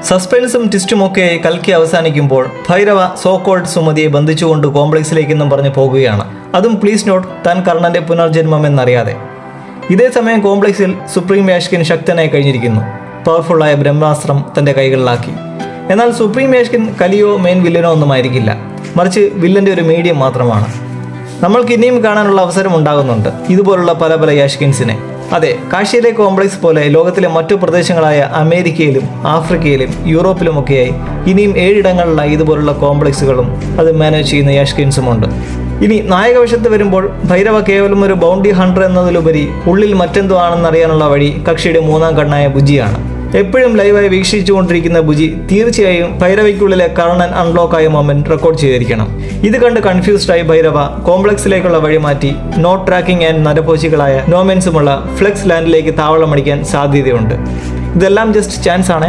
സസ്പെൻസും ട്വിസ്റ്റുമൊക്കെയായി കൽക്കി അവസാനിക്കുമ്പോൾ ഭൈരവ സോകോൾഡ് സുമതിയെ ബന്ധിച്ചുകൊണ്ട് കോംപ്ലക്സിലേക്കെന്നും പറഞ്ഞ് പോകുകയാണ്. അതും പ്ലീസ് നോട്ട് താൻ കർണന്റെ പുനർജന്മം എന്നറിയാതെ. ഇതേ സമയം കോംപ്ലക്സിൽ സുപ്രീം യാഷ്കിൻ ശക്തനായി കഴിഞ്ഞിരിക്കുന്നു. പവർഫുള്ളായ ബ്രഹ്മാസ്ത്രം തൻ്റെ കൈകളിലാക്കി. എന്നാൽ സുപ്രീം യാഷ്കിൻ കലിയോ മെയിൻ വില്ലനോ ഒന്നുമായിരിക്കില്ല, മറിച്ച് വില്ലൻ്റെ ഒരു മീഡിയം മാത്രമാണ്. നമ്മൾക്ക് ഇനിയും കാണാനുള്ള അവസരം ഉണ്ടാകുന്നുണ്ട് ഇതുപോലുള്ള പല പല യാഷ്കിൻസിനെ. അതെ, കാശിയിലെ കോംപ്ലക്സ് പോലെ ലോകത്തിലെ മറ്റു പ്രദേശങ്ങളായ അമേരിക്കയിലും ആഫ്രിക്കയിലും യൂറോപ്പിലുമൊക്കെയായി ഇനിയും 7 ഇടങ്ങളിലായി ഇതുപോലുള്ള കോംപ്ലക്സുകളും അത് മാനേജ് ചെയ്യുന്ന യാഷ്കിൻസുമുണ്ട്. ഇനി നായകവശത്ത് വരുമ്പോൾ ഭൈരവ കേവലം ഒരു ബൗണ്ടി ഹണ്ടർ എന്നതിലുപരി ഉള്ളിൽ മറ്റെന്തോ ആണെന്നറിയാനുള്ള വഴി കക്ഷിയുടെ 3ാം കണ്ണായ ബുജിയാണ്. എപ്പോഴും ലൈവായി വീക്ഷിച്ചുകൊണ്ടിരിക്കുന്ന ബുജി തീർച്ചയായും ഭൈരവയ്ക്കുള്ളിലെ കർണൻ അൺലോക്കായ മൊമെന്റ് റെക്കോർഡ് ചെയ്തിരിക്കണം. ഇത് കണ്ട് കൺഫ്യൂസ്ഡായി ഭൈരവ കോംപ്ലക്സിലേക്കുള്ള വഴി മാറ്റി നോട്ട് ട്രാക്കിംഗ് ആൻഡ് നരഭോജികളായ നോമെൻസുമുള്ള ഫ്ലെക്സ് ലാൻഡിലേക്ക് താവളമടിക്കാൻ സാധ്യതയുണ്ട്. ഇതെല്ലാം ജസ്റ്റ് ചാൻസ് ആണ്.